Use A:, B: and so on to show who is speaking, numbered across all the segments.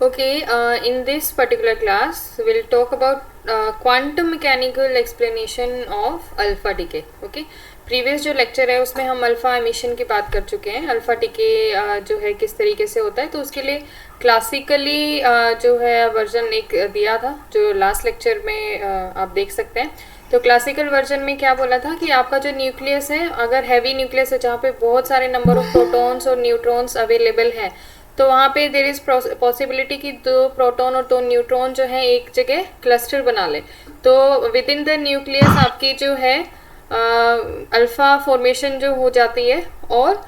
A: Okay, in this particular class, we'll talk about quantum mechanical explanation of alpha decay. Okay, previous जो lecture है उसमें हम alpha emission की बात कर चुके हैं. अल्फ़ा डिके जो है किस तरीके से होता है, तो उसके लिए क्लासिकली जो है वर्जन एक दिया था जो लास्ट लेक्चर में आप देख सकते हैं. तो क्लासिकल वर्जन में क्या बोला था कि आपका जो न्यूक्लियस है, अगर हैवी न्यूक्लियस है जहाँ पे बहुत सारे नंबर ऑफ प्रोटॉन्स और न्यूट्रॉन्स अवेलेबल हैं, तो वहाँ पे देर इज़ पॉसिबिलिटी कि 2 प्रोटॉन और 2 न्यूट्रॉन जो है एक जगह क्लस्टर बना ले. तो विद इन द न्यूक्लियस आपकी जो है अल्फ़ा फॉर्मेशन जो हो जाती है, और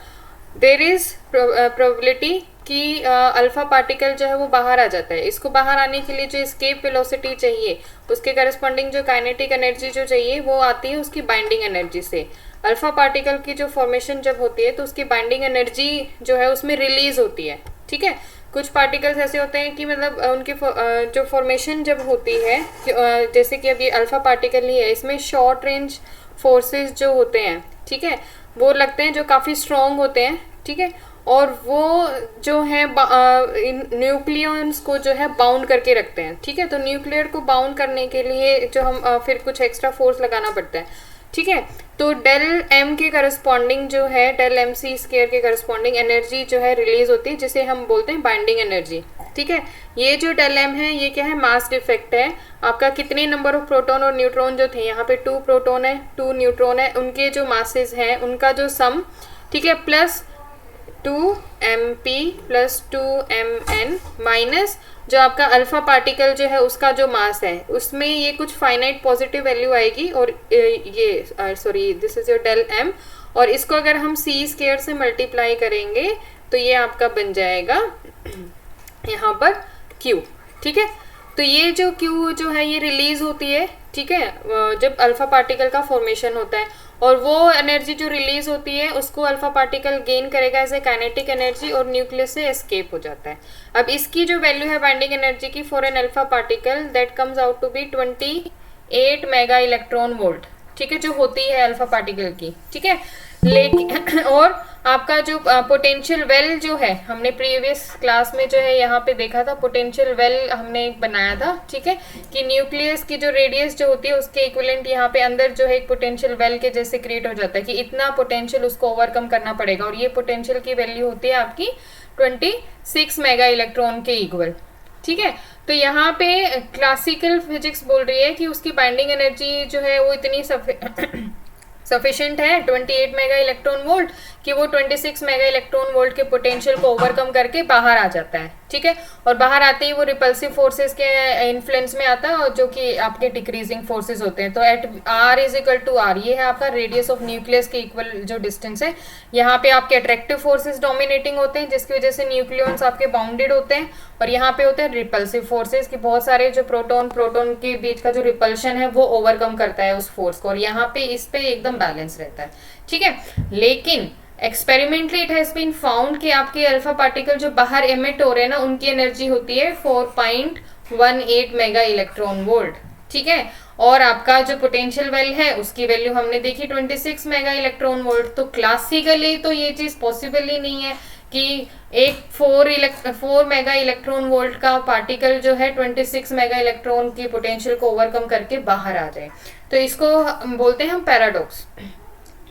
A: देर इज़ प्रोबेबिलिटी कि अल्फ़ा पार्टिकल जो है वो बाहर आ जाता है. इसको बाहर आने के लिए जो एस्केप वेलोसिटी चाहिए, उसके करस्पॉन्डिंग जो काइनेटिक एनर्जी जो चाहिए वो आती है उसकी बाइंडिंग एनर्जी से. अल्फ़ा पार्टिकल की जो फॉर्मेशन जब होती है तो उसकी बाइंडिंग एनर्जी जो है उसमें रिलीज होती है. ठीक है, कुछ पार्टिकल्स ऐसे होते हैं कि मतलब उनकी जो फॉर्मेशन जब होती है, जैसे कि अभी अल्फ़ा पार्टिकल ही है, इसमें शॉर्ट रेंज फोर्सेस जो होते हैं, ठीक है, वो लगते हैं जो काफ़ी स्ट्रॉन्ग होते हैं. ठीक है, और वो जो है न्यूक्लियंस को जो है बाउंड करके रखते हैं. ठीक है, तो न्यूक्लियर को बाउंड करने के लिए जो हम फिर कुछ एक्स्ट्रा फोर्स लगाना पड़ता है. ठीक है, तो डेल एम के करस्पॉन्डिंग जो है डेल एम सी स्क्वायर के करस्पॉन्डिंग एनर्जी जो है रिलीज होती है, जिसे हम बोलते हैं बाइंडिंग एनर्जी. ठीक है, ये जो डेल एम है ये क्या है, मास डिफेक्ट है. आपका कितने नंबर ऑफ प्रोटॉन और न्यूट्रॉन जो थे, यहाँ पे 2 प्रोटॉन है 2 न्यूट्रॉन है, उनके जो मासेस हैं उनका जो सम, ठीक है, plus 2mp plus 2mn minus जो आपका अल्फ़ा पार्टिकल जो है उसका जो मास है, उसमें ये कुछ फाइनाइट पॉजिटिव वैल्यू आएगी, और ये sorry this is your del M, और इसको अगर हम सी स्क्वायर से मल्टीप्लाई करेंगे तो ये आपका बन जाएगा यहाँ पर Q. ठीक है, तो ये जो Q जो है ये रिलीज होती है. ठीक है, जब अल्फ़ा पार्टिकल का फॉर्मेशन होता है, और वो एनर्जी जो रिलीज होती है उसको अल्फ़ा पार्टिकल गेन करेगा एज ए काइनेटिक एनर्जी, और न्यूक्लियस से एस्केप हो जाता है. अब इसकी जो वैल्यू है बाइंडिंग एनर्जी की for an alpha particle, that comes out to be 28 mega electron volt. ठीक है, जो होती है अल्फ़ा पार्टिकल की. ठीक है, लेकिन और आपका जो पोटेंशियल वेल जो है, हमने प्रीवियस क्लास में जो है यहाँ पे देखा था, पोटेंशियल वेल हमने एक बनाया था. ठीक है, कि न्यूक्लियस की जो रेडियस जो होती है उसके इक्विवेलेंट यहाँ पे अंदर जो है एक पोटेंशियल वेल के जैसे क्रिएट हो जाता है कि इतना पोटेंशियल उसको ओवरकम करना पड़ेगा, और ये पोटेंशियल की वैल्यू होती है आपकी 26 मेगा इलेक्ट्रॉन के इक्वल. ठीक है, तो यहाँ पे क्लासिकल फिजिक्स बोल रही है कि उसकी बाइंडिंग एनर्जी जो है वो इतनी सफिशिएंट है 28 मेगा इलेक्ट्रॉन वोल्ट कि वो 26 मेगा इलेक्ट्रॉन वोल्ट के पोटेंशियल को ओवरकम करके बाहर आ जाता है. ठीक है, और बाहर आते ही वो रिपल्सिव फोर्सेस के इन्फ्लुएंस में आता है, और जो कि आपके डिक्रीजिंग फोर्सेस होते हैं. तो at r is equal to r, ये है आपका रेडियस ऑफ न्यूक्लियस के इक्वल जो डिस्टेंस है. यहाँ पे आपके अट्रैक्टिव फोर्सेस डोमिनेटिंग होते हैं, जिसकी वजह से न्यूक्लियॉन्स आपके बाउंडेड होते हैं, और यहाँ पे होते हैं रिपल्सिव फोर्सेस कि बहुत सारे जो प्रोटॉन के बीच का जो रिपल्शन है वो ओवरकम करता है उस फोर्स को, और यहाँ पे इस पे एकदम बैलेंस रहता है. ठीक है, लेकिन experimentally it has been found कि आपके अल्फा पार्टिकल जो बाहर एमिट हो रहे हैं ना, उनकी एनर्जी होती है 4.18 मेगा इलेक्ट्रॉन वोल्ट. ठीक है, और आपका जो पोटेंशियल वेल है उसकी वैल्यू हमने देखी 26 मेगा इलेक्ट्रॉन वोल्ट. तो क्लासिकली तो ये चीज पॉसिबल ही नहीं है कि एक 4 मेगा इलेक्ट्रॉन वोल्ट का पार्टिकल जो है 26 मेगा इलेक्ट्रॉन की पोटेंशियल को ओवरकम करके बाहर आ जाए. तो इसको बोलते हैं हम पैराडॉक्स.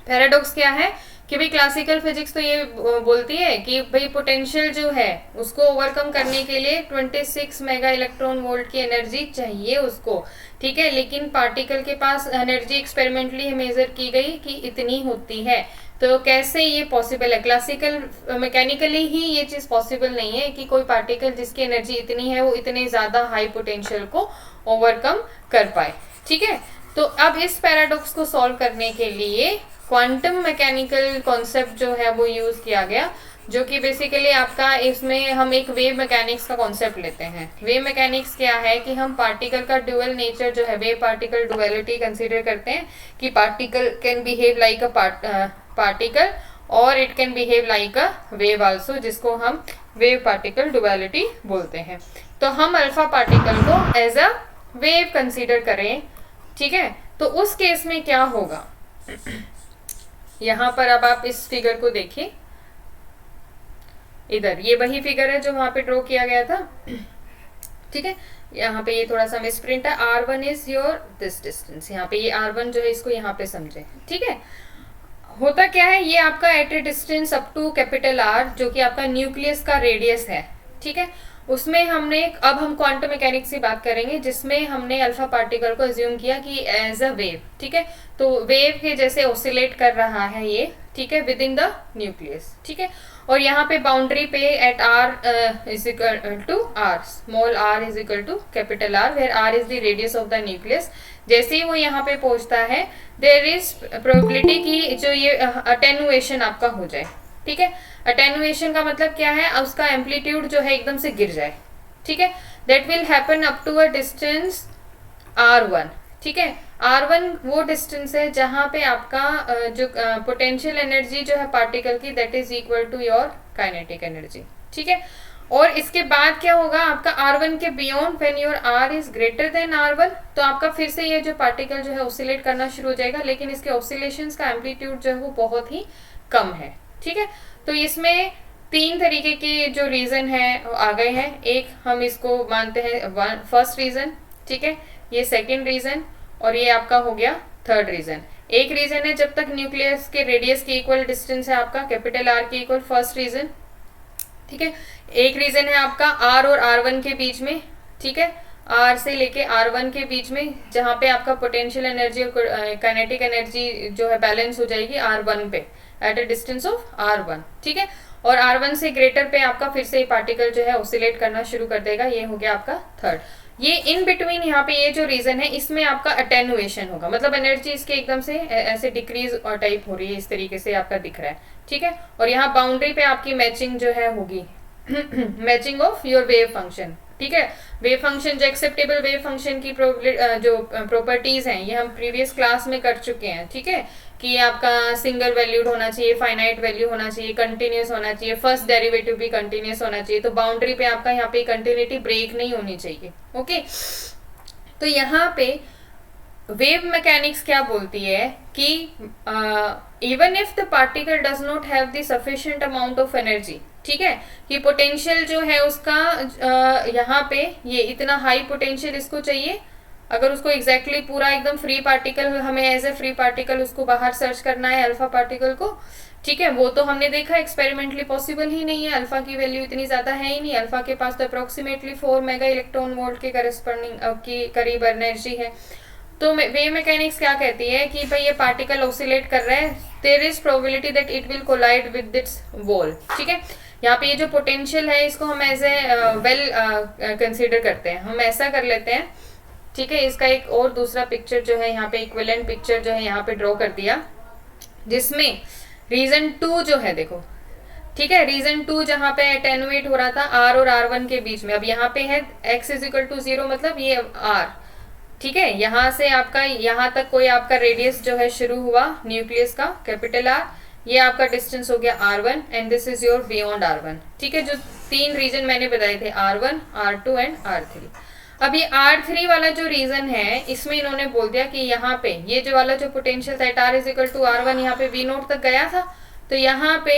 A: पैराडॉक्स क्या है कि भाई क्लासिकल फिजिक्स तो ये बोलती है कि भाई पोटेंशियल जो है उसको ओवरकम करने के लिए 26 मेगा इलेक्ट्रॉन वोल्ट की एनर्जी चाहिए उसको. ठीक है, लेकिन पार्टिकल के पास एनर्जी एक्सपेरिमेंटली मेजर की गई कि इतनी होती है. तो कैसे ये पॉसिबल है? क्लासिकल मैकेनिकली ही ये चीज पॉसिबल नहीं है कि कोई पार्टिकल जिसकी एनर्जी इतनी है वो इतने ज्यादा हाई पोटेंशियल को ओवरकम कर पाए. ठीक है, तो अब इस पैराडॉक्स को सॉल्व करने के लिए क्वांटम मैकेनिकल कॉन्सेप्ट जो है वो यूज किया गया, जो कि बेसिकली आपका इसमें हम एक वेव मैकेनिक्स का कॉन्सेप्ट लेते हैं. वेव मैकेनिक्स क्या है कि हम पार्टिकल का ड्यूअल नेचर जो है, वेव पार्टिकल डुअलिटी कंसीडर करते हैं कि particle can behave like a particle और it can behave like a wave also, जिसको हम वेव पार्टिकल डुअलिटी बोलते हैं. तो हम अल्फा पार्टिकल को एज अ वेव कंसीडर करें. ठीक है, तो उस केस में क्या होगा, यहाँ पर अब आप इस फिगर को देखिए. इधर ये वही फिगर है जो वहां पे ड्रॉ किया गया था, ठीक है। यहाँ पे ये थोड़ा सा मिस प्रिंट है, R1 is your this distance, यहाँ पे ये R1 जो है इसको यहाँ पे समझे, ठीक है। होता क्या है, ये आपका at a distance up to capital R जो कि आपका न्यूक्लियस का रेडियस है, ठीक है। उसमें हमने अब हम क्वांटम मैकेनिक्स की बात करेंगे जिसमें हमने अल्फा पार्टिकल को अज्यूम किया कि एज अ वेव, ठीक है। तो वेव के जैसे ऑसिलेट कर रहा है ये, ठीक है, विद इन द न्यूक्लियस, ठीक है। और यहाँ पे बाउंड्री पे at R is equal to R, small r is equal to capital R, where R is the radius of the nucleus. जैसे ही वो यहाँ पे पहुंचता है देयर इज प्रोबेबिलिटी कि जो ये अटेनुएशन आपका हो जाए, ठीक है। अटेनुएशन का मतलब क्या है, उसका एम्पलीट्यूड जो है एकदम से गिर जाए, ठीक है। That will happen up to a distance R1, ठीक है। R1 वो डिस्टेंस है जहां पे आपका जो पोटेंशियल एनर्जी जो है पार्टिकल की that is equal to your kinetic energy, ठीक है। और इसके बाद क्या होगा, आपका R1 के beyond when your R is greater than R1, तो आपका फिर से ये जो पार्टिकल जो है ऑसिलेट करना शुरू हो जाएगा, लेकिन इसके ऑसिलेशंस का एम्पलीट्यूड जो है वो बहुत ही कम है, ठीक है। तो इसमें तीन तरीके के जो रीजन है आ गए हैं। एक हम इसको मानते हैं फर्स्ट रीजन, ठीक है, ये सेकंड रीजन, और ये आपका हो गया थर्ड रीजन। एक रीजन है जब तक न्यूक्लियस के रेडियस के इक्वल डिस्टेंस है आपका कैपिटल R के इक्वल, फर्स्ट रीजन, ठीक है। एक रीजन है आपका R और R1 के बीच में, ठीक है, R से लेके R1 के बीच में, जहां पे आपका पोटेंशियल एनर्जी और काइनेटिक एनर्जी जो है बैलेंस हो जाएगी R1 पे at a distance of R1, ठीक है। और R1 से ग्रेटर पे आपका फिर से पार्टिकल जो है ऑसिलेट करना शुरू कर देगा, ये हो गया आपका थर्ड। ये इन बिटवीन यहाँ पे ये जो रीजन है इसमें आपका अटेनुएशन होगा, मतलब एनर्जी इसके एकदम से ऐसे डिक्रीज और टाइप हो रही है, इस तरीके से आपका दिख रहा है, ठीक है। और यहाँ बाउंड्री पे आपकी मैचिंग जो है होगी matching of your wave function, ठीक है। वेव फंक्शन जो एक्सेप्टेबल वेव फंक्शन की जो प्रॉपर्टीज हैं ये हम प्रीवियस क्लास में कर चुके हैं, ठीक है, कि आपका सिंगल वैल्यूड होना चाहिए, फाइनाइट वैल्यू होना चाहिए, कंटिन्यूस होना चाहिए, फर्स्ट डेरिवेटिव भी कंटिन्यूस होना चाहिए, तो बाउंड्री पे आपका यहाँ पे कंटिन्यूटी ब्रेक नहीं होनी चाहिए, ओके। तो यहाँ पे वेव मैकेनिक्स क्या बोलती है कि even if the particle does not have the sufficient amount of energy, ठीक है, कि पोटेंशियल जो है उसका यहाँ पे ये इतना हाई पोटेंशियल इसको चाहिए, अगर उसको एग्जैक्टली पूरा एकदम फ्री पार्टिकल हमें एज ए फ्री पार्टिकल उसको बाहर सर्च करना है अल्फा पार्टिकल को, ठीक है, वो तो हमने देखा एक्सपेरिमेंटली पॉसिबल ही नहीं है, अल्फा की वैल्यू इतनी ज्यादा है ही नहीं, अल्फा के पास तो अप्रोक्सीमेटली 4 मेगा इलेक्ट्रॉन वोल्ट के करस्पॉन्डिंग की करीब एनर्जी है। तो वेव मैकेनिक्स क्या कहती है कि भाई ये पार्टिकल ऑसिलेट कर रहा है, there is probability that it will collide with its wall, ठीक है। यहाँ पे ये जो पोटेंशियल है इसको हम एज ए वेल कंसीडर करते हैं, हम ऐसा कर लेते हैं, ठीक है। इसका एक और दूसरा पिक्चर जो है यहाँ पे इक्विवेलेंट पिक्चर जो है यहाँ पे ड्रॉ कर दिया, जिसमें रीजन 2 जो है देखो, ठीक है, रीजन 2 जहाँ पे अटेनुएट हो रहा था R और R1 के बीच में, अब यहाँ पे है x इज इक्वल टू 0, मतलब ये R, ठीक है, यहाँ से आपका यहाँ तक कोई आपका रेडियस जो है शुरू हुआ न्यूक्लियस का कैपिटल R, ये आपका डिस्टेंस हो गया R1 and this is your beyond R1, ठीक है। जो तीन रीजन मैंने बताए थे R1, R2 एंड R3। अब ये R3 वाला जो रीजन है इसमें इन्होंने बोल दिया कि यहाँ पे ये जो वाला जो पोटेंशियल था R is equal to R1, यहाँ पे V0 तक गया था, तो यहाँ पे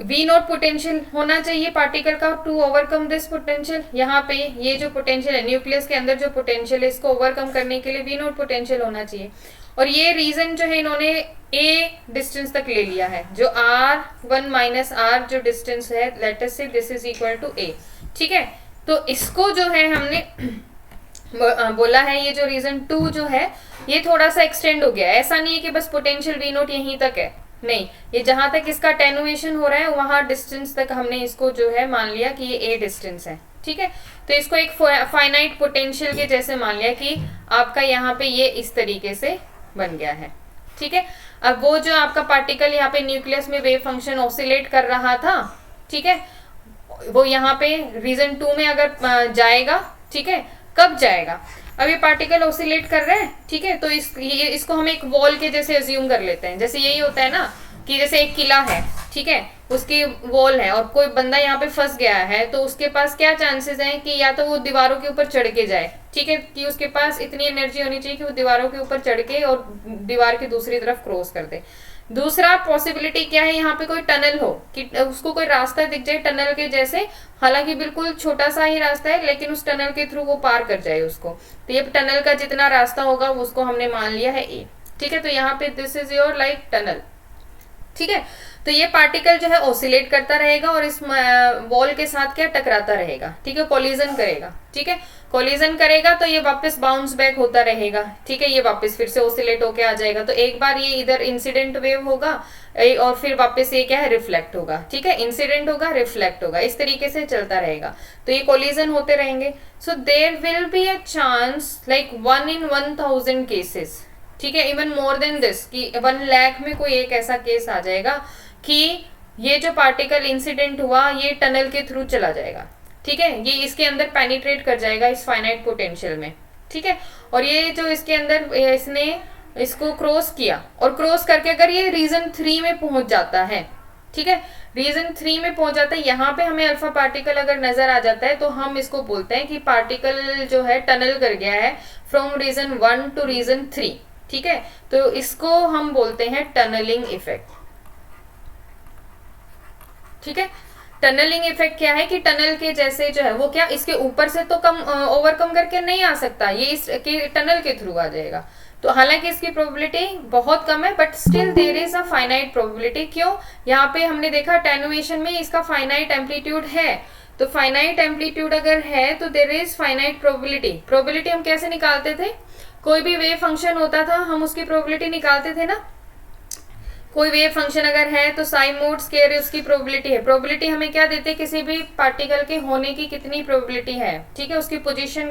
A: V0 पोटेंशियल होना चाहिए पार्टिकल का टू ओवरकम दिस पोटेंशियल। यहाँ पे ये जो पोटेंशियल है न्यूक्लियस के अंदर जो पोटेंशियल है इसको ओवरकम करने के लिए V0 पोटेंशियल होना चाहिए, और ये रीजन जो है इन्होंने A डिस्टेंस तक ले लिया है, जो R1 माइनस R जो डिस्टेंस है let us say this is equal to A, ठीक है। तो इसको जो है हमने बोला है ये जो रीजन 2 जो है ये थोड़ा सा एक्सटेंड हो गया है, ऐसा नहीं है कि बस पोटेंशियल V0 यहीं तक है, नहीं, ये जहां तक इसका अटेनुएशन हो रहा है वहां डिस्टेंस तक हमने इसको जो है मान लिया कि ये A डिस्टेंस है, ठीक है। तो इसको एक फाइनाइट पोटेंशियल के जैसे मान लिया कि आपका यहाँ पे ये इस तरीके से बन गया है, ठीक है। अब वो जो आपका पार्टिकल यहाँ पे न्यूक्लियस में वेव फंक्शन ऑसिलेट कर रहा था, ठीक है, वो यहाँ पे रीजन 2 में अगर जाएगा, ठीक है, कब जाएगा, अब ये पार्टिकल ऑसिलेट कर रहा है, ठीक है, तो इसको हम एक वॉल के जैसे अज्यूम कर लेते हैं, जैसे यही होता है ना कि जैसे एक किला है, ठीक है, उसकी वॉल है और कोई बंदा यहाँ पे फंस गया है, तो उसके पास क्या चांसेस हैं कि या तो वो दीवारों के ऊपर चढ़ के जाए, ठीक है, कि उसके पास इतनी एनर्जी होनी चाहिए कि वो दीवारों के ऊपर चढ़ के और दीवार की दूसरी तरफ क्रॉस कर दे, दूसरा पॉसिबिलिटी क्या है, यहाँ पे कोई टनल हो कि उसको कोई रास्ता दिख जाए टनल के जैसे, हालांकि बिल्कुल छोटा सा ही रास्ता है लेकिन उस टनल के थ्रू वो पार कर जाए उसको, तो ये टनल का जितना रास्ता होगा उसको हमने मान लिया है ए। ठीक है, तो यहाँ पे this is your like tunnel. ठीक है, तो ये पार्टिकल जो है ऑसिलेट करता रहेगा और इस वॉल के साथ क्या टकराता रहेगा। ठीक है, कोलिजन करेगा। ठीक है, कोलिजन करेगा तो ये वापस बाउंस बैक होता रहेगा। ठीक है, ये वापस फिर से ऑसिलेट होके आ जाएगा, तो एक बार ये इधर इंसिडेंट वेव होगा और फिर वापस ये क्या है, रिफ्लेक्ट होगा। ठीक है, इंसिडेंट होगा, रिफ्लेक्ट होगा, इस तरीके से चलता रहेगा, तो ये कोलिजन होते रहेंगे। So there will be a chance like 1 in 1000 cases, ठीक है, इवन मोर देन दिस, कि 1 लाख में कोई एक ऐसा केस आ जाएगा कि ये जो पार्टिकल इंसिडेंट हुआ ये टनल के थ्रू चला जाएगा। ठीक है, ये इसके अंदर पेनिट्रेट कर जाएगा इस फाइनाइट पोटेंशियल में। ठीक है, और ये जो इसके अंदर इसने इसको क्रॉस किया और क्रॉस करके अगर ये रीजन 3 में पहुंच जाता है, ठीक है, रीजन 3 में पहुंच जाता है, यहाँ पे हमें अल्फा पार्टिकल अगर नजर आ जाता है तो हम इसको बोलते हैं कि पार्टिकल जो है टनल कर गया है फ्रॉम रीजन 1 to रीजन 3। ठीक है, तो इसको हम बोलते हैं टनलिंग इफेक्ट। ठीक है, टनलिंग इफेक्ट क्या है कि टनल के जैसे जो है वो क्या इसके ऊपर से तो कम ओवरकम करके नहीं आ सकता, ये इसके टनल के थ्रू आ जाएगा। तो हालांकि इसकी प्रोबेबिलिटी बहुत कम है but still there is a finite probability. क्यों, यहाँ पे हमने देखा अटेन्युएशन में इसका फाइनाइट एम्पलीट्यूड है, तो फाइनाइट एम्पलीट्यूड अगर है तो there is finite probability. Probability हम कैसे निकालते थे, कोई भी वेव फंक्शन होता था हम उसकी प्रोबेबिलिटी निकालते थे ना, कोई वेव फंक्शन अगर है तो साइन मोड स्क्वायर उसकी प्रोबेबिलिटी है। प्रोबेबिलिटी हमें क्या देते हैं, किसी भी पार्टिकल के होने की कितनी प्रोबेबिलिटी है। ठीक है, उसकी पोजीशन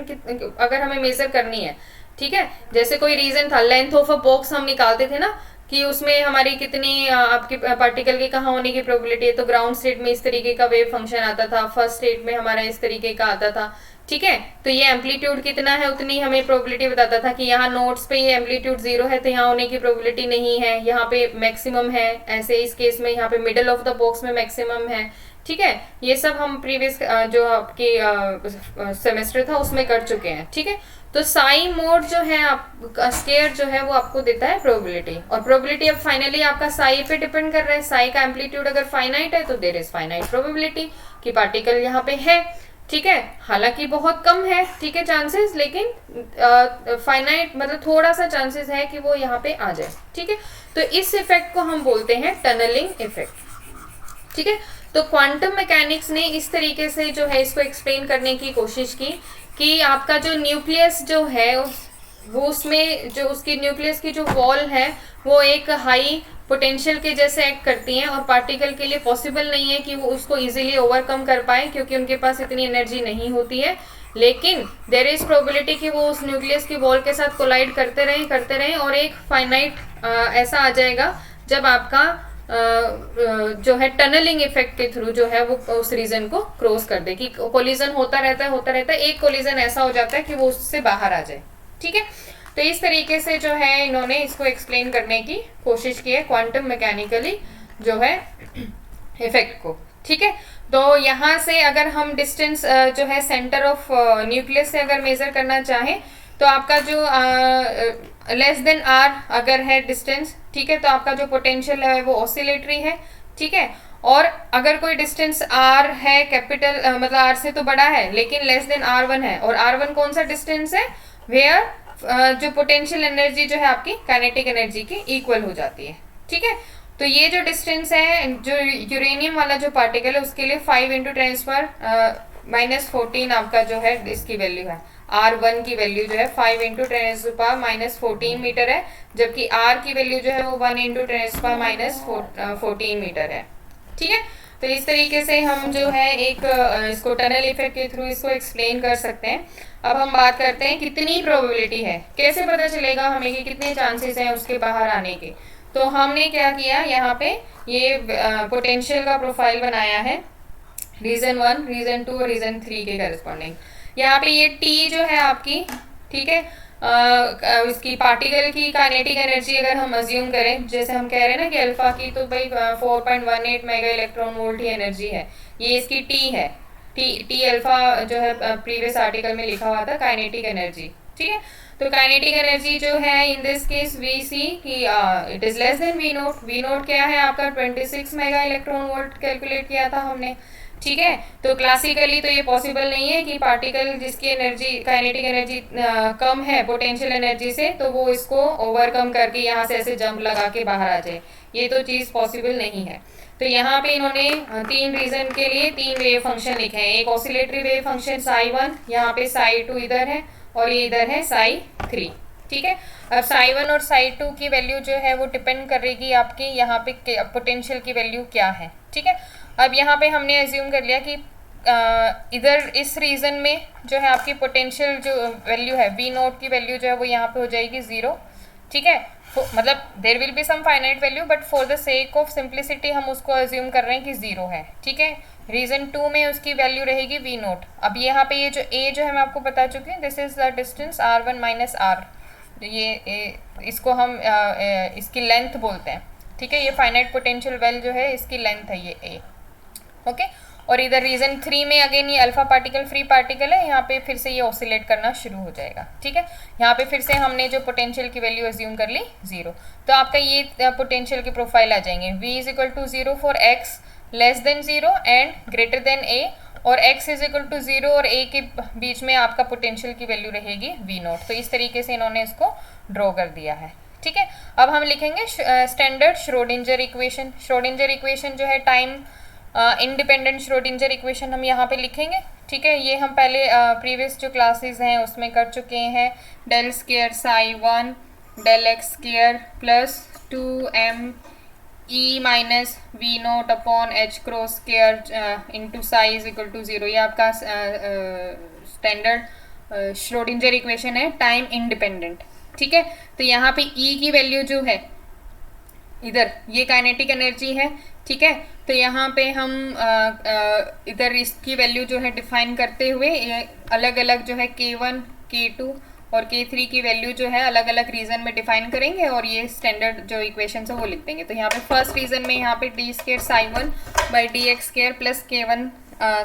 A: अगर हमें मेजर करनी है। ठीक है, जैसे कोई रीजन था, लेंथ ऑफ अ बॉक्स हम निकालते थे ना कि उसमें हमारी कितनी आपकी पार्टिकल की कहाँ होने की प्रोबेबिलिटी है, तो ग्राउंड स्टेट में इस तरीके का वेव फंक्शन आता था, फर्स्ट स्टेट में हमारा इस तरीके का आता था। ठीक है, तो ये एम्पलीट्यूड कितना है उतनी हमें प्रोबेबिलिटी बताता था कि यहाँ नोट्स पे ये एम्पलीट्यूड 0 है तो यहाँ होने की प्रोबेबिलिटी नहीं है, यहाँ पे मैक्सिमम है, ऐसे इस केस में यहाँ पे मिडल ऑफ द बॉक्स में मैक्सिमम है। ठीक है, ये सब हम प्रीवियस जो आपके सेमेस्टर था उसमें कर चुके हैं। ठीक है, तो साई मोड जो है आप स्केयर जो है वो आपको देता है प्रोबेबिलिटी, और प्रोबेबिलिटी अब फाइनली आपका साई पे डिपेंड कर रहा है। साई का एम्पलीट्यूड अगर फाइनाइट है तो देयर इज फाइनाइट प्रोबेबिलिटी कि पार्टिकल यहाँ पे है। ठीक है, हालांकि बहुत कम है, ठीक है, चांसेस, लेकिन फाइनाइट मतलब थोड़ा सा चांसेस है कि वो यहाँ पे आ जाए। ठीक है, तो इस इफेक्ट को हम बोलते हैं टनलिंग इफेक्ट। ठीक है, तो क्वांटम मैकेनिक्स ने इस तरीके से जो है इसको एक्सप्लेन करने की कोशिश की कि आपका जो न्यूक्लियस जो है वो उसमें जो उसकी न्यूक्लियस की जो वॉल है वो एक हाई पोटेंशियल के जैसे एक्ट करती हैं, और पार्टिकल के लिए पॉसिबल नहीं है कि वो उसको इजीली ओवरकम कर पाए क्योंकि उनके पास इतनी एनर्जी नहीं होती है। लेकिन देयर इज प्रोबेबिलिटी कि वो उस न्यूक्लियस की वॉल के साथ कोलाइड करते रहें और एक फाइनाइट ऐसा आ जाएगा जब आपका जो है टनलिंग इफेक्ट के थ्रू जो है वो उस रीजन को क्रॉस कर दे, कि कोलिजन होता रहता है, एक कोलिजन ऐसा हो जाता है कि वो उससे बाहर आ जाए। ठीक है, तो इस तरीके से जो है इन्होंने इसको एक्सप्लेन करने की कोशिश की है क्वांटम मैकेनिकली जो है इफेक्ट को। ठीक है, तो यहाँ से अगर हम डिस्टेंस जो है सेंटर ऑफ न्यूक्लियस से अगर मेजर करना चाहें तो आपका जो लेस देन आर अगर है डिस्टेंस, ठीक है, तो आपका जो पोटेंशियल है वो ऑसिलेटरी है। ठीक है, और अगर कोई डिस्टेंस आर है कैपिटल मतलब आर से तो बड़ा है लेकिन लेस देन R1 है, और R1 कौन सा डिस्टेंस है वेयर जो पोटेंशियल एनर्जी जो है आपकी काइनेटिक एनर्जी की इक्वल हो जाती है। ठीक है, तो ये जो डिस्टेंस है जो यूरेनियम वाला जो पार्टिकल है उसके लिए 5 × 10⁻⁻14 आपका जो है इसकी वैल्यू है। R1 की वैल्यू जो है 5 × 10⁻⁻14 मीटर है, जबकि R की वैल्यू जो है वो 1 × 10⁻⁻14 मीटर है। ठीक है, तो इस तरीके से हम जो है एक इसको टनल इफेक्ट के थ्रू इसको एक्सप्लेन कर सकते हैं। अब हम बात करते हैं कितनी प्रोबेबिलिटी है, कैसे पता चलेगा हमें कि कितने चांसेस हैं उसके बाहर आने के। तो हमने क्या किया, यहाँ पे ये पोटेंशियल का प्रोफाइल बनाया है रीजन 1, रीजन 2 और रीजन 3 के करस्पॉन्डिंग। यहाँ पे ये T जो है आपकी, ठीक है, इसकी पार्टिकल की काइनेटिक एनर्जी अगर हम अज्यूम करें, जैसे हम कह रहे हैं ना कि अल्फा की तो भाई 4.18 मेगा इलेक्ट्रॉन वोल्ट ही एनर्जी है, ये इसकी T है। टी अल्फा जो है प्रीवियस आर्टिकल में लिखा हुआ था काइनेटिक एनर्जी। ठीक है। तो काइनेटिक एनर्जी जो है in this case we see कि it is less than V naught. V naught क्या है आपका 26 मेगा इलेक्ट्रॉन वोल्ट कैलकुलेट किया था हमने, ठीक है। तो क्लासिकली तो ये पॉसिबल नहीं है कि पार्टिकल जिसकी एनर्जी काइनेटिक एनर्जी कम है पोटेंशियल एनर्जी से, तो वो इसको ओवरकम करके यहाँ से ऐसे जंप लगा के बाहर आ जाए, ये तो चीज़ पॉसिबल नहीं है। तो यहाँ पे इन्होंने तीन रीजन के लिए तीन वेव फंक्शन लिखे हैं। एक ऑसिलेटरी वेव फंक्शन साई 1, यहाँ पे साई 2 इधर है और ये इधर है साई 3, ठीक है। अब साई 1 और साई 2 की वैल्यू जो है वो डिपेंड करेगी आपकी यहाँ पे पोटेंशियल की वैल्यू क्या है, ठीक है। अब यहाँ पे हमने एज्यूम कर लिया कि इधर इस रीजन में जो है आपकी पोटेंशियल जो वैल्यू है वी नोट की वैल्यू जो है वो यहाँ पे हो जाएगी 0, ठीक है। मतलब there will be some finite value but for the sake of simplicity हम उसको एज्यूम कर रहे हैं कि 0 है, ठीक है। रीजन 2 में उसकी वैल्यू रहेगी वी नोट। अब यहाँ पे ये जो ए जो है मैं आपको बता चुकी हूँ, this is the distance r1 minus R, ये इसको हम इसकी लेंथ बोलते हैं, ठीक है। ये फाइनाइट पोटेंशियल वेल जो है इसकी लेंथ है ये ए, ओके। और इधर रीजन 3 में अगेन ये अल्फा पार्टिकल फ्री पार्टिकल है, यहाँ पे फिर से ये ऑसिलेट करना शुरू हो जाएगा, ठीक है। यहाँ पे फिर से हमने जो पोटेंशियल की वैल्यू एज्यूम कर ली 0, तो आपका ये पोटेंशियल की प्रोफाइल आ जाएंगे v is equal to 0 for x less than 0 and greater than a, और x इज इक्वल टू 0 और a के बीच में आपका पोटेंशियल की वैल्यू रहेगी v नोट। तो इस तरीके से इन्होंने इसको ड्रॉ कर दिया है, ठीक है। अब हम लिखेंगे standard Schrodinger equation. Schrödinger equation जो है टाइम इंडिपेंडेंट श्रोडिंजर इक्वेशन हम यहाँ पे लिखेंगे, ठीक है। ये हम पहले प्रीवियस जो क्लासेस हैं उसमें कर चुके हैं। Del square psi 1 del X square plus 2m e minus V naught upon h cross square into psi is equal to 0, ये आपका स्टैंडर्ड श्रोडिंजर इक्वेशन है टाइम इंडिपेंडेंट, ठीक है। तो यहाँ पे e की वैल्यू जो है इधर ये काइनेटिक एनर्जी है, ठीक है। तो यहाँ पे हम इधर इसकी वैल्यू जो है डिफाइन करते हुए ये अलग अलग जो है k1 k2 और k3 की वैल्यू जो है अलग अलग रीजन में डिफाइन करेंगे और ये स्टैंडर्ड जो इक्वेशन है वो लिख देंगे। तो यहाँ पे फर्स्ट रीजन में यहाँ पे D square psi 1 by D x square plus k1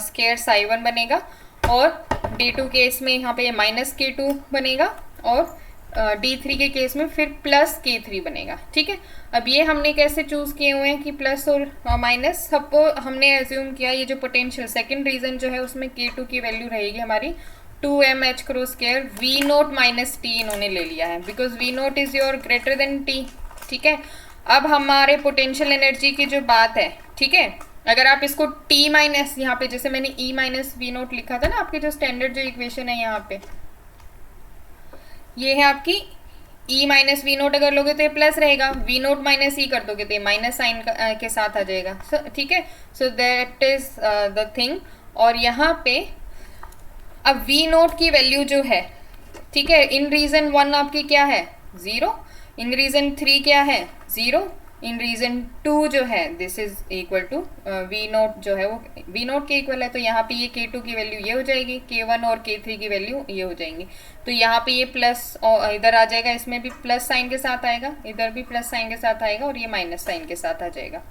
A: square psi 1 बनेगा, और d2 केस में यहाँ पे ये माइनस k2 बनेगा, और D3 के केस में फिर प्लस K3 बनेगा, ठीक है। अब ये हमने कैसे चूज किए हुए हैं कि प्लस और माइनस, सबको हमने एज्यूम किया ये जो पोटेंशियल सेकंड रीजन जो है उसमें K2 की वैल्यू रहेगी हमारी 2m h cross square V naught minus T इन्होंने ले लिया है because V note is your greater than T, ठीक है। अब हमारे पोटेंशियल एनर्जी की जो बात है, ठीक है, अगर आप इसको T माइनस यहाँ पे जैसे मैंने E माइनस वी नोट लिखा था ना, आपके जो स्टैंडर्ड जो इक्वेशन है यहाँ पे ये है आपकी E माइनस वी नोट, अगर लोगे तो ये प्लस रहेगा, वी नोट माइनस ई कर दोगे तो ये माइनस साइन के साथ आ जाएगा, ठीक है। So that is the thing. और यहाँ पे अब वी नोट की वैल्यू जो है, ठीक है, इन रीजन 1 आपकी क्या है 0, इन रीजन 3 क्या है 0, इन रीजन 2 जो है this is equal to V naught जो है वो वी नोट के इक्वल है। तो यहाँ पे ये K2 की वैल्यू ये हो जाएगी, K1 और K3 की वैल्यू ये हो जाएंगी। तो यहाँ पे ये प्लस और इधर आ जाएगा, इसमें भी प्लस साइन के साथ आएगा, इधर भी प्लस साइन के साथ आएगा, और ये माइनस साइन के साथ आ जाएगा,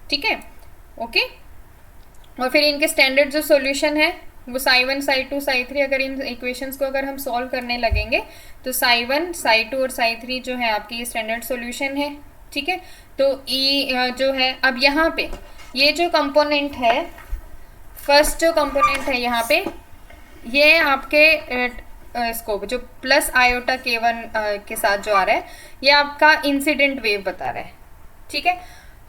A: ठीक है, ओके। और फिर इनके स्टैंडर्ड जो सॉल्यूशन है वो साई 1 साई 2 साई 3, अगर इन इक्वेशंस को अगर हम सॉल्व करने लगेंगे तो साई 1 साई 2 और साई 3 जो है आपकी ये स्टैंडर्ड सॉल्यूशन है, ठीक है। तो E जो है, अब यहाँ पे ये जो कंपोनेंट है, फर्स्ट जो कंपोनेंट है यहाँ पे ये आपके इसको जो प्लस आयोटा K1 के साथ जो आ रहा है ये आपका इंसिडेंट वेव बता रहा है, ठीक है।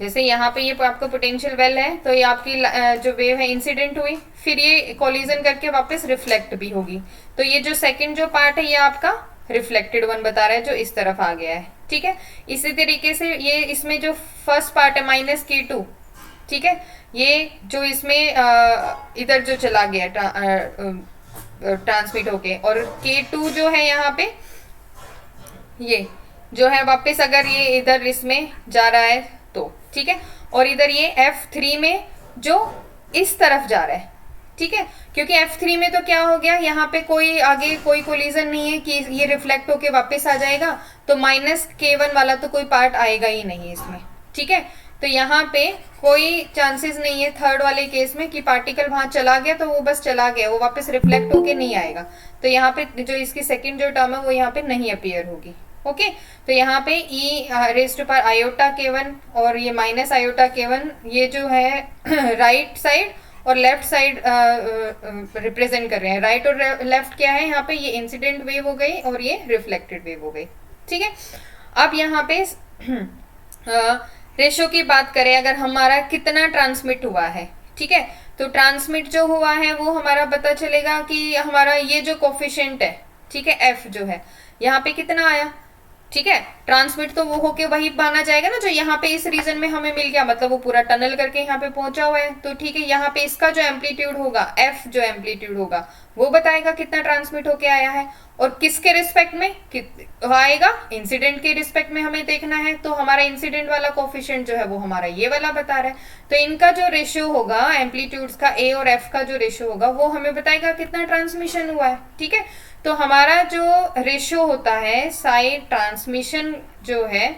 A: जैसे यहाँ पे ये आपका पोटेंशियल वेल है तो ये आपकी जो वेव है इंसिडेंट हुई, फिर ये कोलिजन करके वापस रिफ्लेक्ट भी होगी। तो ये जो सेकंड जो पार्ट है ये आपका रिफ्लेक्टेड वन बता रहा है जो इस तरफ आ गया है, ठीक है। इसी तरीके से ये इसमें जो फर्स्ट पार्ट है माइनस K2, ठीक है, ये जो इसमें इधर जो चला गया ट्रांसमिट होके, और K2 जो है यहाँ पे ये जो है वापस अगर ये इधर इसमें जा रहा है तो, ठीक है। और इधर ये F3 में जो इस तरफ जा रहा है, ठीक है, क्योंकि F3 में तो क्या हो गया, यहाँ पे कोई आगे कोई कोलिजन नहीं है कि ये रिफ्लेक्ट होके वापस आ जाएगा, तो माइनस K1 वाला तो कोई पार्ट आएगा ही नहीं इसमें, ठीक है। तो यहाँ पे कोई चांसेस नहीं है थर्ड वाले केस में कि पार्टिकल वहां चला गया तो वो बस चला गया, वो वापस रिफ्लेक्ट होके नहीं आएगा। तो यहाँ पे जो इसकी सेकंड जो टर्म है वो यहाँ पे नहीं अपीयर होगी। ओके, तो यहाँ पे e raise to power iota k1 और ये माइनस आयोटा k1 ये जो है राइट साइड और लेफ्ट साइड रिप्रेजेंट कर रहे हैं। राइट और लेफ्ट क्या है यहाँ पे, ये इंसिडेंट वेव हो गई और ये रिफ्लेक्टेड वेव हो गई। ठीक है, अब यहाँ पे रेशो की बात करें, अगर हमारा कितना ट्रांसमिट हुआ है, ठीक है, तो ट्रांसमिट जो हुआ है वो हमारा पता चलेगा कि हमारा ये जो कोफिशिएंट है, ठीक है, एफ जो है यहाँ पे कितना आया। ठीक है, ट्रांसमिट तो वो होके वही माना जाएगा ना जो यहाँ पे इस रीजन में हमें मिल गया, मतलब वो पूरा टनल करके यहाँ पे पहुंचा हुआ है। तो ठीक है, यहाँ पे इसका जो एम्पलीट्यूड होगा, एफ जो एम्पलीट्यूड होगा वो बताएगा कितना ट्रांसमिट होके आया है, और किसके रिस्पेक्ट में आएगा, इंसिडेंट के रिस्पेक्ट में हमें देखना है। तो हमारा इंसिडेंट वाला कोफिशिएंट जो है वो हमारा ये वाला बता रहा है। तो इनका जो रेशियो होगा एम्पलीट्यूड्स का, ए और एफ का जो रेशियो होगा वो हमें बताएगा कितना ट्रांसमिशन हुआ है। ठीक है, तो हमारा जो रेशियो होता है साई ट्रांसमिशन जो है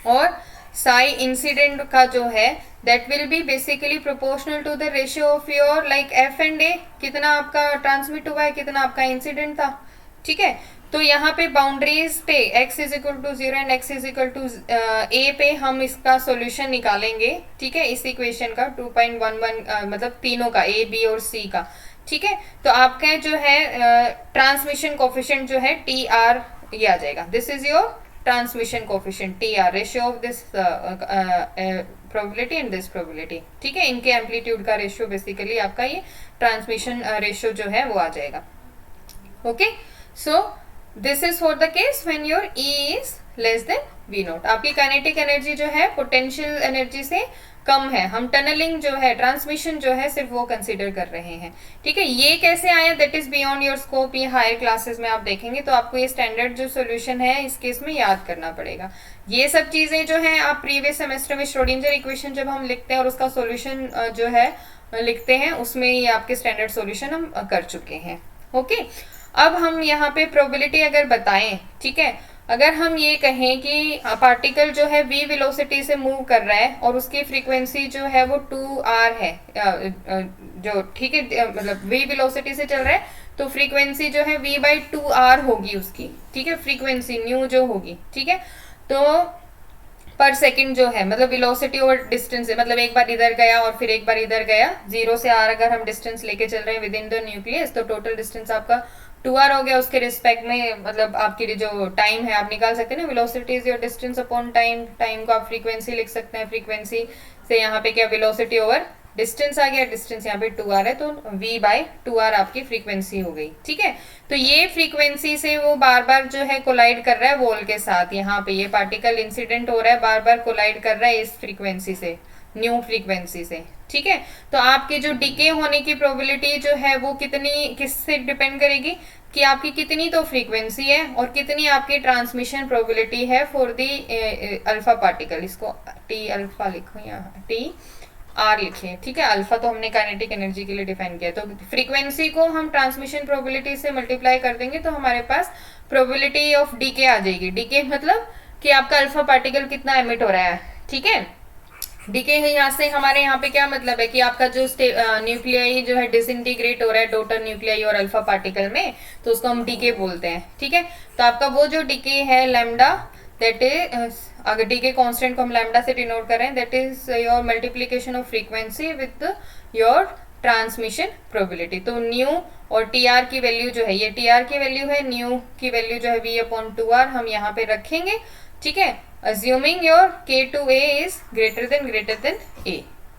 A: और साई इंसिडेंट का जो है, that will be basically proportional to the ratio of your like F and A, कितना आपका ट्रांसमिट हुआ है, कितना आपका इंसिडेंट था। ठीक है, तो यहाँ पे बाउंड्रीज पे x is equal to 0 and x is equal to a पे हम इसका सॉल्यूशन निकालेंगे। ठीक है, इस इक्वेशन का 2.11 मतलब तीनों का, a b और c का। ठीक है, तो आपका जो है ट्रांसमिशन कोफिशिएंट जो है टी आर ये आ जाएगा। This is your transmission coefficient T R, ratio of this probability and this probability. ठीक है, इनके एम्पलीट्यूड का रेशियो बेसिकली आपका ये ट्रांसमिशन रेशियो जो है वो आ जाएगा। Okay, so this is for the case when your E is less then V not. आपकी काइनेटिक एनर्जी जो है पोटेंशियल एनर्जी से कम है, हम टनलिंग जो है, ट्रांसमिशन जो है सिर्फ वो कंसीडर कर रहे हैं। ठीक है, ये कैसे आया that is beyond your scope, ये हायर क्लासेस में आप देखेंगे। तो आपको ये स्टैंडर्ड जो सोल्यूशन है इस केस में याद करना पड़ेगा। ये सब चीजें जो है आप प्रीवियस सेमेस्टर में श्रोडिंगर इक्वेशन जब हम लिखते हैं और उसका सोल्यूशन जो है लिखते हैं, उसमें ये आपके स्टैंडर्ड सोल्यूशन हम कर चुके हैं। ओके, अब हम यहाँ पे प्रोबेबिलिटी अगर बताएं, ठीक है, अगर हम ये कहें कि पार्टिकल जो है v वेलोसिटी से मूव कर रहा है और उसकी फ्रीक्वेंसी जो है वो 2r है, जो ठीक है मतलब v वेलोसिटी से चल रहा है तो फ्रीक्वेंसी जो है v/2r होगी उसकी। ठीक है, फ्रीक्वेंसी न्यू जो होगी। ठीक है, तो पर सेकंड जो है मतलब वेलोसिटी और डिस्टेंस है, मतलब एक बार इधर गया और फिर एक बार इधर गया, 0 से r अगर हम डिस्टेंस लेके चल रहे हैं विद इन द न्यूक्लियस तो टोटल डिस्टेंस आपका 2r हो गया। उसके रिस्पेक्ट में मतलब आपकी जो टाइम है आप निकाल सकते हैं ना, velocity is your distance upon time, time को आप फ्रीक्वेंसी लिख सकते हैं, फ्रीक्वेंसी से यहाँ पे क्या वेलोसिटी ओवर डिस्टेंस आ गया, डिस्टेंस यहाँ पे 2r है तो v/2r आपकी फ्रीक्वेंसी हो गई। ठीक है, तो ये फ्रीक्वेंसी से वो बार बार जो है कोलाइड कर रहा है वॉल के साथ, यहाँ पे ये पार्टिकल इंसिडेंट हो रहा है, बार बार कोलाइड कर रहा है इस फ्रीक्वेंसी से, न्यू फ्रीक्वेंसी से। ठीक है, तो आपकी जो डिके होने की प्रोबेबिलिटी जो है वो कितनी, किससे डिपेंड करेगी कि आपकी कितनी तो फ्रीक्वेंसी है और कितनी आपकी ट्रांसमिशन प्रोबेबिलिटी है फॉर दी अल्फा पार्टिकल। इसको टी अल्फा लिखो, यहाँ टी आर लिखिए। ठीक है, अल्फा तो हमने काइनेटिक एनर्जी के लिए डिफाइन किया, तो फ्रीक्वेंसी को हम ट्रांसमिशन प्रोबेबिलिटी से मल्टीप्लाई कर देंगे तो हमारे पास प्रोबेबिलिटी ऑफ डीके आ जाएगी। डीके मतलब कि आपका अल्फा पार्टिकल कितना एमिट हो रहा है। ठीक है, डीके है यहाँ से, हमारे यहाँ पे क्या मतलब है कि आपका जो न्यूक्लियाई जो है डिसइंटीग्रेट हो रहा है डोटर न्यूक्लियाई और अल्फा पार्टिकल में, तो उसको हम डीके बोलते हैं। ठीक है, तो आपका वो जो डीके है लैम्डा, दैट इज, अगर डीके कांस्टेंट को हम लैम्डा से डिनोट कर रहे हैं, that is your multiplication of frequency with your transmission probability. तो न्यू और टी आर की वैल्यू जो है, ये टी आर की वैल्यू है, न्यू की वैल्यू जो है v/2r हम यहाँ पे रखेंगे। ठीक है, assuming your k2a is greater than a।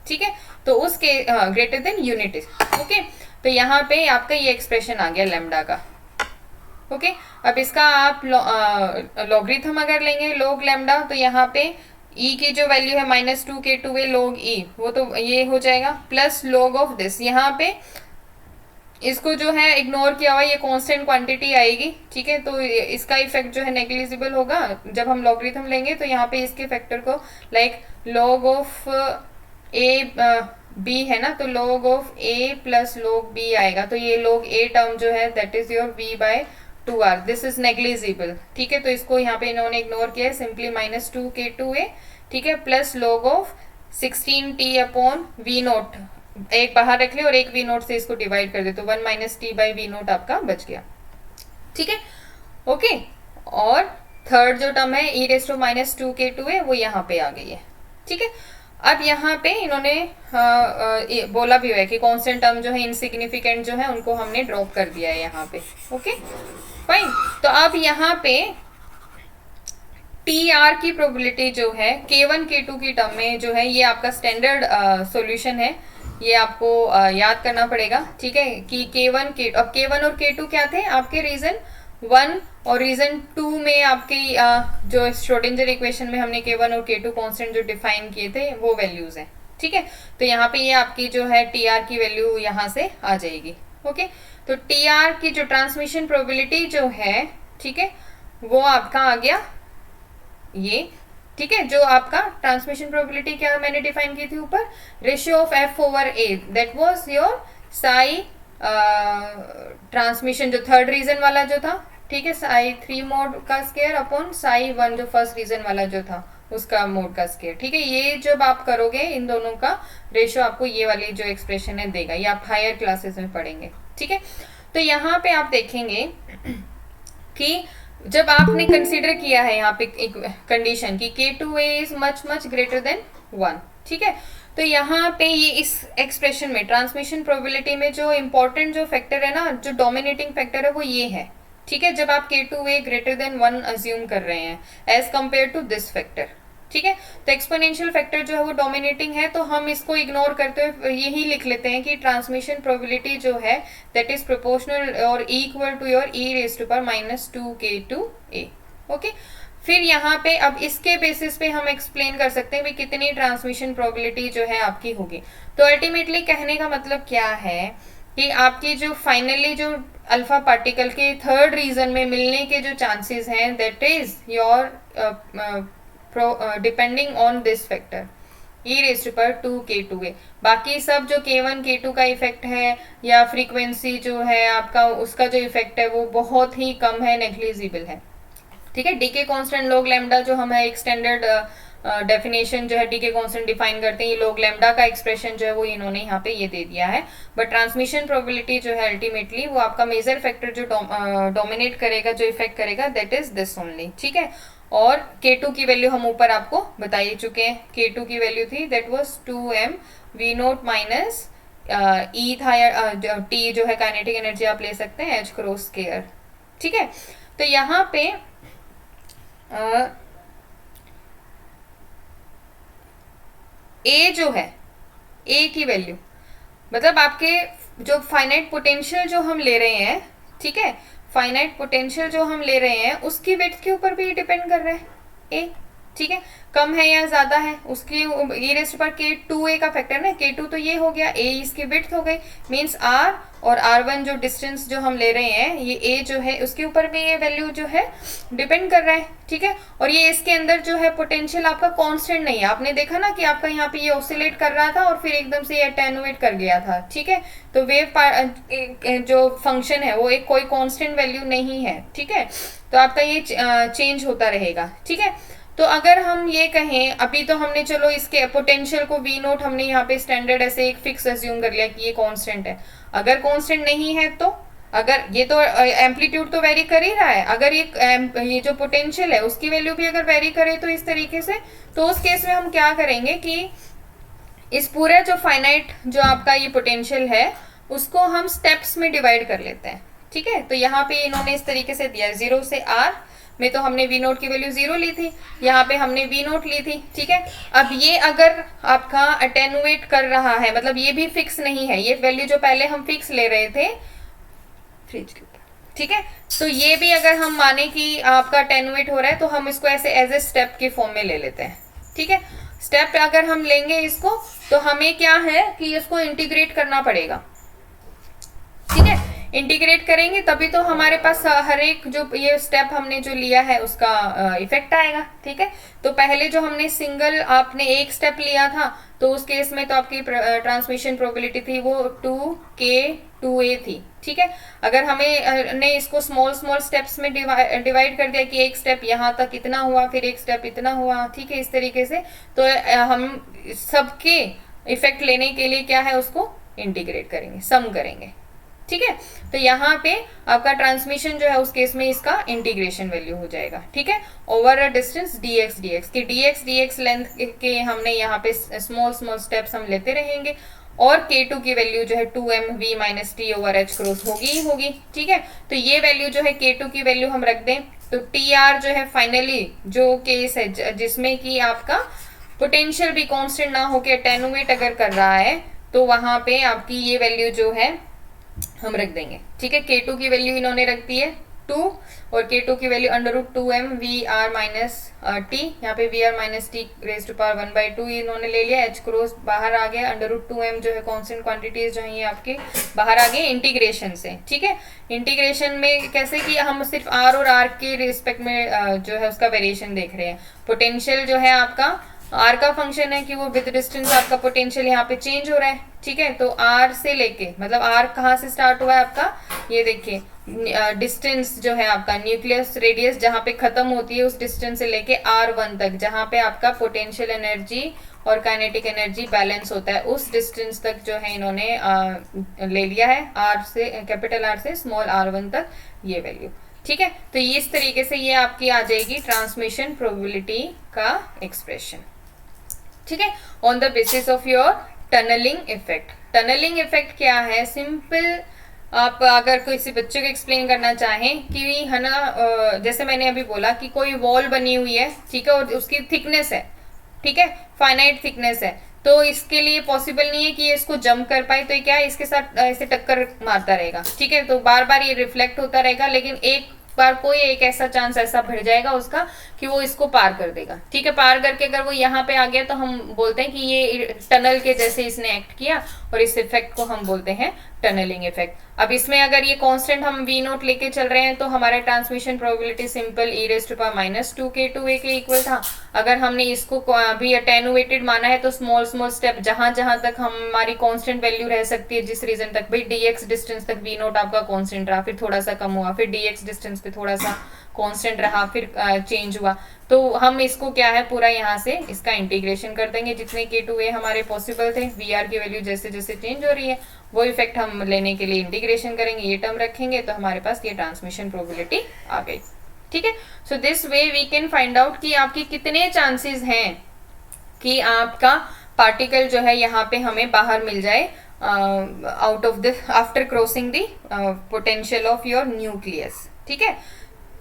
A: ठीक है, तो उसके greater than unit is okay. तो यहाँ पे आपका ये एक्सप्रेशन आ गया लैम्डा का। ओके, अब इसका आप लॉगरिथम अगर लेंगे लॉग लैम्डा, तो यहाँ पे e की जो वैल्यू है -2 k2a log e, वो तो ये हो जाएगा प्लस log ऑफ दिस, यहाँ पे इसको जो है इग्नोर किया हुआ ये कांस्टेंट क्वांटिटी आएगी। ठीक है, तो इसका इफेक्ट जो है नेग्लिजिबल होगा। जब हम लॉगरिथम लेंगे तो यहाँ पे इसके फैक्टर को like log of A B है ना, तो log of A plus log B आएगा, तो ये log ए टर्म जो है that is your v/2r, this is negligible. ठीक है, तो इसको यहाँ पे इन्होंने इग्नोर किया है, सिंपली -2 k2a ठीक है, plus log of 16t upon V naught, एक बाहर रख ले और एक वी नोट से इसको डिवाइड कर दे तो 1 minus T by V naught आपका बच गया। ठीक है, ओके। और थर्ड जो टर्म है ई रेस टू माइनस 2k2 है वो यहाँ पे आ गई है। ठीक है, अब यहाँ पे इन्होंने बोला भी हुआ है कि कांस्टेंट टर्म जो है इनसिग्निफिकेंट जो है उनको हमने ड्रॉप कर दिया है यहाँ पे। ओके फाइन, तो अब यहाँ पे टी आर की प्रोबेबिलिटी जो है K1 K2 की टर्म में जो है ये आपका स्टैंडर्ड सॉल्यूशन है, ये आपको याद करना पड़ेगा। ठीक है, कि K1 K अब K1 और K2 क्या थे आपके, रीजन 1 और रीजन 2 में आपकी जो श्रोडिंजर इक्वेशन में हमने K1 और K2 कांस्टेंट जो डिफाइन किए थे वो वैल्यूज हैं। ठीक है, तो यहाँ पे ये आपकी जो है टी आर की वैल्यू यहाँ से आ जाएगी। ओके, तो टी आर की जो ट्रांसमिशन प्रोबेबिलिटी जो है, ठीक है, वो आपका आ गया ये। ठीक है, जो आपका ट्रांसमिशन प्रोबेबिलिटी क्या मैंने डिफाइन की थी ऊपर, ratio of F over A, that was your Sai transmission जो थर्ड रीजन वाला जो था। ठीक है, साई 3 मोड का स्केयर अपॉन साई 1 जो फर्स्ट रीजन वाला जो था उसका मोड का स्केयर। ठीक है, ये जब आप करोगे इन दोनों का रेशियो आपको ये वाली जो एक्सप्रेशन है देगा, ये आप हायर क्लासेस में पढ़ेंगे। ठीक है, तो यहाँ पे आप देखेंगे कि जब आपने कंसीडर किया है यहाँ पे एक कंडीशन की K2A is much much greater than 1। ठीक है, तो यहाँ पे ये इस एक्सप्रेशन में ट्रांसमिशन प्रोबेबिलिटी में जो इंपॉर्टेंट जो फैक्टर है ना, जो डोमिनेटिंग फैक्टर है वो ये है। ठीक है, जब आप K2A ग्रेटर देन 1 अज्यूम कर रहे हैं as compare to this factor. ठीक है, तो एक्सपोनेंशियल फैक्टर जो है वो डोमिनेटिंग है, तो हम इसको इग्नोर करते हुए यही लिख लेते हैं कि ट्रांसमिशन प्रोबेबिलिटी जो है दैट इज प्रोपोर्शनल और equal to your E raise to power minus 2k2a। Okay, फिर यहाँ पे अब इसके बेसिस पे हम एक्सप्लेन कर सकते हैं भी कितनी ट्रांसमिशन प्रोबेबिलिटी जो है आपकी होगी। तो अल्टीमेटली कहने का मतलब क्या है कि आपकी जो फाइनली जो अल्फा पार्टिकल के थर्ड रीजन में मिलने के जो चांसेस हैं that is your depending on this factor E raise to power 2k2a। बाकी सब जो K1 K2 का इफेक्ट है या फ्रीक्वेंसी जो है आपका उसका जो इफेक्ट है वो बहुत ही कम है, नेग्लिजिबल है। ठीक है, डीके कांस्टेंट लॉग लैम्डा जो हम है एक स्टैंडर्ड डेफिनेशन जो है डीके कांस्टेंट डिफाइन करते हैं, ये लॉग लैम्डा का एक्सप्रेशन जो है वो इन्होंने यहाँ पे ये दे दिया है। बट ट्रांसमिशन प्रोबेबिलिटी जो है अल्टीमेटली वो आपका मेजर फैक्टर जो डोमिनेट करेगा, जो इफेक्ट करेगा दैट इज दिस ओनली। ठीक है, और K2 की वैल्यू हम ऊपर आपको बता ही चुके हैं, K2 की वैल्यू थी that was 2m v naught minus e था, T जो है काइनेटिक एनर्जी आप ले सकते हैं H क्रॉस स्केयर। ठीक है, तो यहाँ पे A जो है, A की वैल्यू मतलब आपके जो फाइनाइट पोटेंशियल जो हम ले रहे हैं, ठीक है, फाइनाइट पोटेंशियल जो हम ले रहे हैं उसकी विड्थ के ऊपर भी डिपेंड कर रहा है ए। ठीक है, कम है या ज्यादा है उसकी ई रेज़ पर K2A का फैक्टर ना, K2 तो ये हो गया, A इसकी विड्थ हो गई, मींस R और R1 जो डिस्टेंस जो हम ले रहे हैं ये A जो है उसके ऊपर भी ये वैल्यू जो है डिपेंड कर रहा है। ठीक है, और ये इसके अंदर जो है पोटेंशियल आपका कांस्टेंट नहीं है, आपने देखा ना कि आपका यहाँ पे ये ऑसिलेट कर रहा था और फिर एकदम से ये अटेनुएट कर गया था। ठीक है, तो वेव जो फंक्शन है वो एक कोई कांस्टेंट वैल्यू नहीं है। ठीक है, तो आपका ये चेंज होता रहेगा। ठीक है, तो अगर हम ये कहें अभी तो हमने चलो इसके पोटेंशियल को वी नोट हमने यहाँ पे स्टैंडर्ड ऐसे एक फिक्स अज्यूम कर लिया कि ये कांस्टेंट है। अगर कांस्टेंट नहीं है तो अगर ये तो एम्पलीट्यूड तो वेरी कर ही रहा है, अगर ये जो पोटेंशियल है उसकी वैल्यू भी अगर वेरी करे तो इस तरीके से, तो उस केस में हम क्या करेंगे कि इस पूरे जो फाइनाइट जो आपका ये पोटेंशियल है उसको हम स्टेप्स में डिवाइड कर लेते हैं। ठीक है, तो यहाँ पे इन्होंने इस तरीके से दिया 0 से R में, तो हमने वी नोट की वैल्यू 0 ली थी, यहाँ पे हमने वी नोट ली थी। ठीक है, अब ये अगर आपका अटेनुएट कर रहा है मतलब ये भी फिक्स नहीं है, ये वैल्यू जो पहले हम फिक्स ले रहे थे फ्रिज के ऊपर। ठीक है, तो ये भी अगर हम माने कि आपका अटेनुएट हो रहा है तो हम इसको ऐसे एज ए स्टेप के फॉर्म में ले लेते हैं। ठीक है, स्टेप अगर हम लेंगे इसको तो हमें क्या है कि इसको इंटीग्रेट करना पड़ेगा। ठीक है, इंटीग्रेट करेंगे तभी तो हमारे पास हर एक जो ये स्टेप हमने जो लिया है उसका इफेक्ट आएगा। ठीक है, तो पहले जो हमने सिंगल आपने एक स्टेप लिया था तो उस केस में तो आपकी ट्रांसमिशन प्रोबेबिलिटी थी वो 2k 2a थी, ठीक है। अगर हमें ने इसको स्मॉल स्मॉल स्टेप्स में डिवाइड कर दिया कि एक स्टेप यहाँ तक इतना हुआ, फिर एक स्टेप इतना हुआ, ठीक है, इस तरीके से, तो हम सबके इफेक्ट लेने के लिए क्या है, उसको इंटीग्रेट करेंगे, सम करेंगे, ठीक है। तो यहाँ पे आपका ट्रांसमिशन जो है उस केस में इसका इंटीग्रेशन वैल्यू हो जाएगा, ठीक है, over a distance dx dx की dx लेंथ के हमने यहाँ पे स्मॉल स्मॉल स्टेप्स हम लेते रहेंगे, और k2 की वैल्यू जो है 2m v minus T over H cross होगी ही होगी, ठीक है। तो ये वैल्यू जो है k2 की वैल्यू हम रख दें, तो tr जो है फाइनली जो केस है जिसमें कि आपका पोटेंशियल भी कांस्टेंट ना होके अटेनुएट अगर कर रहा है, तो वहां पे आपकी ये वैल्यू जो है हम रख देंगे, ठीक है। k2 की वैल्यू इन्होंने रख दी है 2, और k2 की value under root 2m V R minus T, यहाँ पे V R minus T raise to power 1/2 इन्होंने ले लिया, एच क्रॉस बाहर आ गया, अंडर रूट 2m जो है कॉन्स्टेंट क्वांटिटीज जो है ये आपके बाहर आ गए इंटीग्रेशन से, ठीक है। इंटीग्रेशन में कैसे कि हम सिर्फ r और r के रिस्पेक्ट में जो है उसका वेरिएशन देख रहे हैं। पोटेंशियल जो है आपका r का फंक्शन है कि वो विद डिस्टेंस आपका पोटेंशियल यहाँ पे चेंज हो रहा है, ठीक है। तो r से लेके मतलब r कहाँ से स्टार्ट हुआ है आपका, ये देखिए डिस्टेंस जो है आपका न्यूक्लियस रेडियस जहाँ पे खत्म होती है उस डिस्टेंस से लेके r1 तक, जहाँ पे आपका पोटेंशियल एनर्जी और काइनेटिक एनर्जी बैलेंस होता है, उस डिस्टेंस तक जो है इन्होंने ले लिया है, r से कैपिटल R से स्मॉल r1 तक ये वैल्यू, ठीक है। तो इस तरीके से ये आपकी आ जाएगी ट्रांसमिशन प्रोबेबिलिटी का एक्सप्रेशन, ठीक है, on the basis of your tunnelling effect. Tunnelling effect क्या है, सिंपल आप अगर किसी बच्चे को एक्सप्लेन करना चाहें कि है ना, जैसे मैंने अभी बोला कि कोई वॉल बनी हुई है, ठीक है, और उसकी थिकनेस है, ठीक है, फाइनाइट थिकनेस है, तो इसके लिए पॉसिबल नहीं है कि ये इसको जंप कर पाए, तो ये क्या है, इसके साथ ऐसे टक्कर मारता रहेगा, ठीक है, तो बार बार ये रिफ्लेक्ट होता रहेगा, लेकिन एक बार कोई एक ऐसा चांस ऐसा बढ़ जाएगा उसका कि वो इसको पार कर देगा, ठीक है। पार करके अगर वो यहाँ पे आ गया तो हम बोलते हैं कि ये टनल के जैसे इसने एक्ट किया, और इस इफेक्ट को हम बोलते हैं टनलिंग इफेक्ट। अब इसमें अगर ये कांस्टेंट हम v नोट लेके चल रहे हैं तो हमारा transmission probability simple e raise to power minus 2k2a के इक्वल था। अगर हमने इसको भी अटेनुएटेड माना है तो स्मॉल स्मॉल स्टेप जहां जहां तक हमारी कांस्टेंट वैल्यू रह सकती है, जिस रीजन तक, भाई dx डिस्टेंस तक v नोट आपका कांस्टेंट रहा, फिर थोड़ा सा कम हुआ, फिर dx डिस्टेंस पे थोड़ा सा कांस्टेंट रहा, फिर चेंज हुआ, तो हम इसको क्या है पूरा यहाँ से इसका इंटीग्रेशन कर देंगे, जितने k2a हमारे पॉसिबल थे, vr की वैल्यू जैसे जैसे चेंज हो रही है वो इफेक्ट हम लेने के लिए इंटीग्रेशन करेंगे, ये टर्म रखेंगे, तो हमारे पास ये ट्रांसमिशन प्रोबेबिलिटी आ गई, ठीक है। So this way we can find out कि आपकी कितने चांसेस हैं कि आपका पार्टिकल जो है यहाँ पे हमें बाहर मिल जाए out of the after crossing the potential of your nucleus, ठीक है,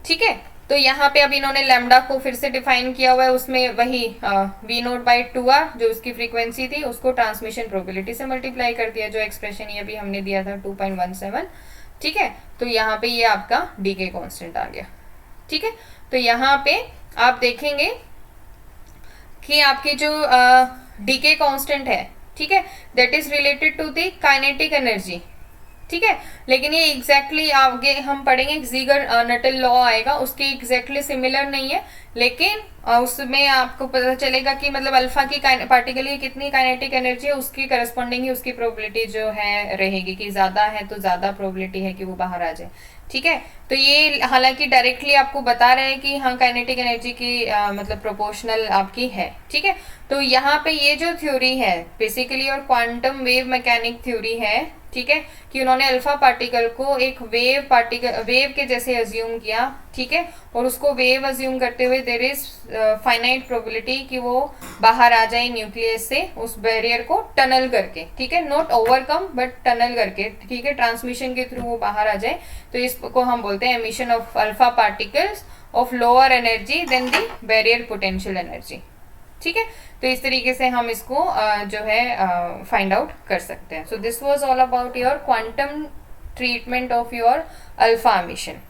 A: ठीक है। तो यहाँ पे अब इन्होंने लैम्डा को फिर से डिफाइन किया हुआ है, उसमें वही v नोट बाई 2r जो उसकी फ्रीक्वेंसी थी उसको ट्रांसमिशन प्रोबेबिलिटी से मल्टीप्लाई कर दिया, जो एक्सप्रेशन ये अभी हमने दिया था 2.17, ठीक है। तो यहाँ पे ये आपका डीके कांस्टेंट आ गया, ठीक है। तो यहाँ पे आप देखेंगे कि आपकी जो डीके कांस्टेंट है, ठीक है, that is related to the kinetic energy, ठीक है। लेकिन ये एग्जैक्टली आगे हम पढ़ेंगे, जीगर नटल लॉ आएगा, उसके एग्जैक्टली सिमिलर नहीं है, लेकिन उसमें आपको पता चलेगा कि मतलब अल्फा की पार्टिकल की कितनी काइनेटिक एनर्जी है, उसकी करस्पॉन्डिंग ही उसकी प्रोबेबिलिटी जो है रहेगी, कि ज्यादा है तो ज्यादा प्रोबेबिलिटी है कि वो बाहर आ जाए, ठीक है। तो ये हालांकि डायरेक्टली आपको बता रहे हैं कि हाँ काइनेटिक एनर्जी की मतलब प्रोपोर्शनल आपकी है, ठीक है। तो यहाँ पे ये जो थ्योरी है बेसिकली और क्वांटम वेव मैकेनिक थ्योरी है, ठीक है, कि उन्होंने अल्फा पार्टिकल को एक वेव के जैसे अज्यूम किया, ठीक है, और उसको वेव अज्यूम करते हुए देयर इज फाइनाइट प्रोबेबिलिटी कि वो बाहर आ जाए न्यूक्लियस से उस बैरियर को टनल करके, ठीक है, नॉट ओवरकम बट टनल करके, ठीक है, ट्रांसमिशन के थ्रू वो बाहर आ जाए, तो इसको हम बोलते हैं emission of alpha particles of lower energy than the barrier potential energy, ठीक है। तो इस तरीके से हम इसको जो है फाइंड आउट कर सकते हैं। So this was all about your quantum treatment of your alpha emission.